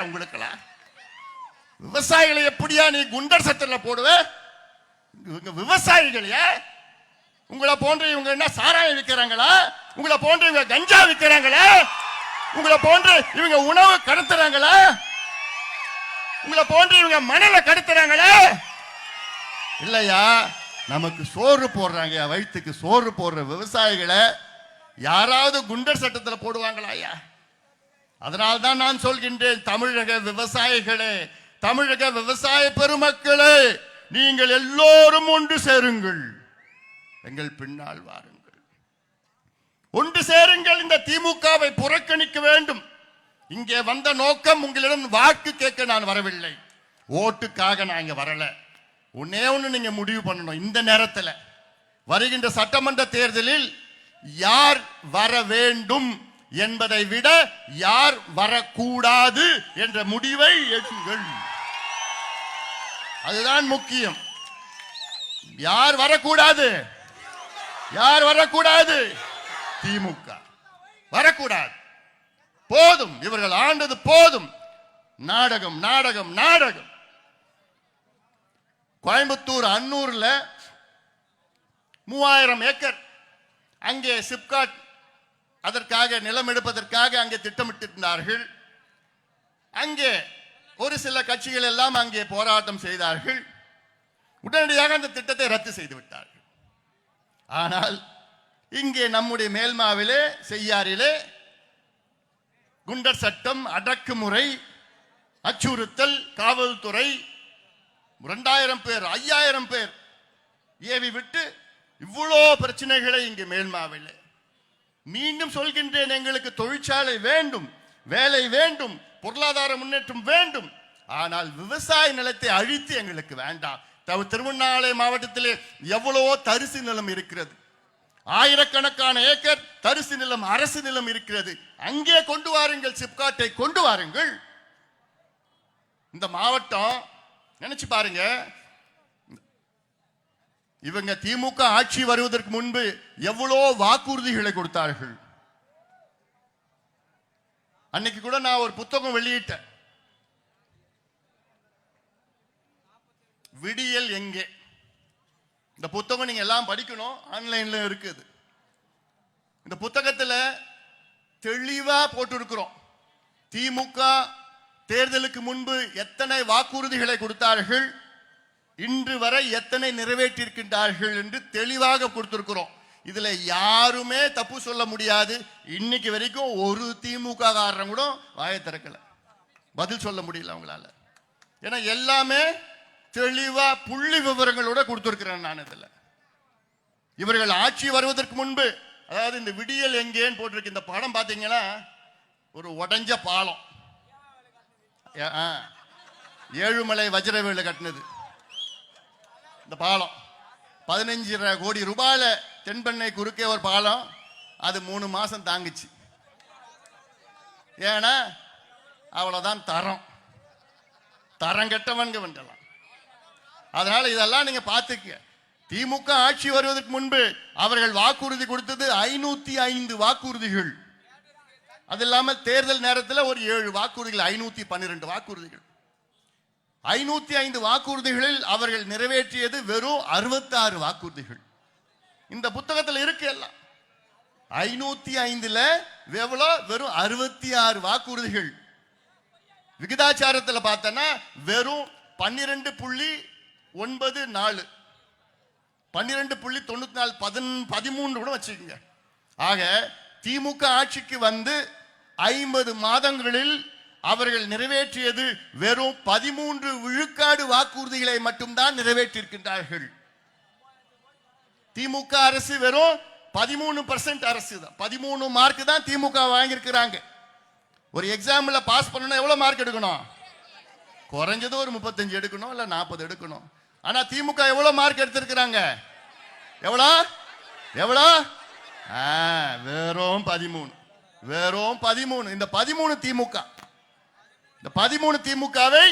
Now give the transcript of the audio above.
உங்களுக்கெல்லாம்? விவசாயிகளை எப்படியா நீ குண்டர் சட்டத்தில் போடுவ? விவசாயிகளையா? உங்களை போன்ற இவங்க என்ன சாராயம் விற்கிறாங்களா? உங்களை போன்ற இவங்க கஞ்சா விற்கிறாங்களா? உங்களை போன்ற இவங்க உணவு கடத்துறாங்களா? உங்களை போன்ற இவங்க மணலை கடத்துறாங்களா? இல்லையா? நமக்கு சோறு போடுறாங்க, வயிற்றுக்கு சோறு போடுற விவசாயிகளை யாராவது குண்டர் சட்டத்தில் போடுவாங்களா ஐயா? அதனால்தான் நான் சொல்கின்றேன், தமிழக விவசாயிகளே, தமிழக விவசாய பெருமக்களே, நீங்கள் எல்லோரும் ஒன்று சேருங்கள், எங்கள் பின்னால் வாருங்கள், ஒன்று சேருங்கள். இந்த திமுகவை புறக்கணிக்க வேண்டும். இங்கே வந்த நோக்கம் உங்களிடம் வாக்கு கேட்க நான் வரவில்லை, ஓட்டுக்காக நான் இங்க வரல. ஒன்னே ஒண்ணு நீங்க முடிவு பண்ணணும். இந்த நேரத்தில் வருகின்ற சட்டமன்ற தேர்தலில் யார் வர வேண்டும் என்பதை விட யார் வரக்கூடாது என்ற முடிவை எடுங்கள். அதுதான் முக்கியம். யார் வரக்கூடாது? யார் வரக்கூடாது? திமுக வரக்கூடாது. போதும், இவர்கள் ஆண்டது போதும். நாடகம் நாடகம் நாடகம். கோயம்புத்தூர் அன்னூர்ல 3000 ஏக்கர் அங்கே சிப்காட் அதற்காக நிலம் எடுப்பதற்காக அங்கே திட்டமிட்டிருந்தார்கள். அங்கே ஒரு சில கட்சிகள் எல்லாம் அங்கே போராட்டம் செய்தார்கள். உடனடியாக அந்த திட்டத்தை ரத்து செய்து விட்டார்கள். ஆனால் இங்கே நம்முடைய மேல்மாவிலே செய்யாறிலே குண்டர் சட்டம், அடக்குமுறை, அச்சுறுத்தல், காவல்துறை 2000 பேர் 5000 பேர் ஏவி விட்டு இவ்வளோ பிரச்சனைகளை இங்கே மேல்மாவிலே. மீண்டும் சொல்கின்றேன், எங்களுக்கு தொழிற்சாலை வேண்டும், வேலை வேண்டும், பொருளாதார முன்னேற்றம் வேண்டும். ஆனால் விவசாய நிலத்தை அழித்து எங்களுக்கு வேண்டாம். திருவண்ணாமலை மாவட்டத்திலே எவ்வளவோ தரிசு நிலம் இருக்கிறது, ஆயிரக்கணக்கான ஏக்கர் தரிசு நிலம், அரசு நிலம் இருக்கிறது. அங்கே கொண்டு வாருங்கள், சிப்காட்டை கொண்டு வாருங்கள். இந்த மாவட்டம் நினைச்சு பாருங்க, இவங்க திமுக ஆட்சி வருவதற்கு முன்பு எவ்வளோ வாக்குறுதிகளை கொடுத்தார்கள். அன்னைக்கு கூட நான் ஒரு புத்தகம் வெளியிட்டேன், விடியல் எங்கே. இந்த புத்தகம் நீங்க எல்லாம் படிக்கணும், ஆன்லைன்ல இருக்குது. இந்த புத்தகத்தில் தெளிவா போட்டிருக்கிறோம், திமுக தேர்தலுக்கு முன்பு எத்தனை வாக்குறுதிகளை கொடுத்தார்கள், இன்று வரை எத்தனை நிறைவேற்றிருக்கின்றார்கள் என்று தெளிவாக கொடுத்திருக்கிறோம். இதுல யாருமே தப்பு சொல்ல முடியாது. இன்னைக்கு வரைக்கும் ஒரு திமுக காரன் கூட வாயை திறக்கல, பதில் சொல்ல முடியல அவங்களால. ஏன்னா எல்லாமே தெளிவா புள்ளி விவரங்களோட கொடுத்திருக்கிறேன் நான். இதுல இவர்கள் ஆட்சி வருவதற்கு முன்பு, அதாவது இந்த விடியல் எங்கேன்னு போட்டிருக்கு. இந்த படம் பாத்தீங்கன்னா ஒரு உடைஞ்ச பாலம், ஏழுமலை வஜ்ரவேலு கட்டினது இந்த பாலம். 15 கோடி ரூபாயில தென்பெண்ணை குறுக்கே ஒரு பாலம், அது 3 மாசம் தாங்குச்சு. ஏன்னா அவ்வளவுதான் தரம், தரம் கெட்டவன்க வந்துடலாம். அதனால இதெல்லாம் நீங்க பாத்துக்க. திமுக ஆட்சி வருவதற்கு முன்பு அவர்கள் வாக்குறுதி கொடுத்தது 505 வாக்குறுதிகள். அது இல்லாமல் தேர்தல் நேரத்தில் ஒரு 7 வாக்குறுதிகள், 512 வாக்குறுதிகள். 505 வாக்குறுதிகளில் அவர்கள் நிறைவேற்றியது வெறும் 66 வாக்குறுதிகள். இந்த புத்தகத்தில் இருக்கு எல்லாம். 505ல வெறும் 66 வாக்குறுதிகள். விகிதாச்சாரத்தில் பார்த்தனா வெறும் 12.94, 12.94, 13 கூட வச்சுக்கோங்க. ஆக திமுக ஆட்சிக்கு வந்து 50 மாதங்களில் அவர்கள் நிறைவேற்றியது வெறும் 13 விழுக்காடு வாக்குறுதிகளை மட்டும்தான் நிறைவேற்றியிருக்கின்றார்கள். திமுக அரசு வெறும் 13% அரசு தான், 13 மார்க் தான் திமுக வாங்கியிருக்கிறாங்க. ஒரு எக்ஸாம்ல பாஸ் பண்ணணும் எவ்வளவு மார்க் எடுக்கணும்? குறைஞ்சது ஒரு 35 எடுக்கணும், இல்ல 40 எடுக்கணும். ஆனா திமுக எவ்வளவு மார்க் எடுத்திருக்கிறாங்க? எவ்வளோ? வெறும் 13, வெறும் 13. இந்த 13 திமுக, இந்த 13 திமுகவை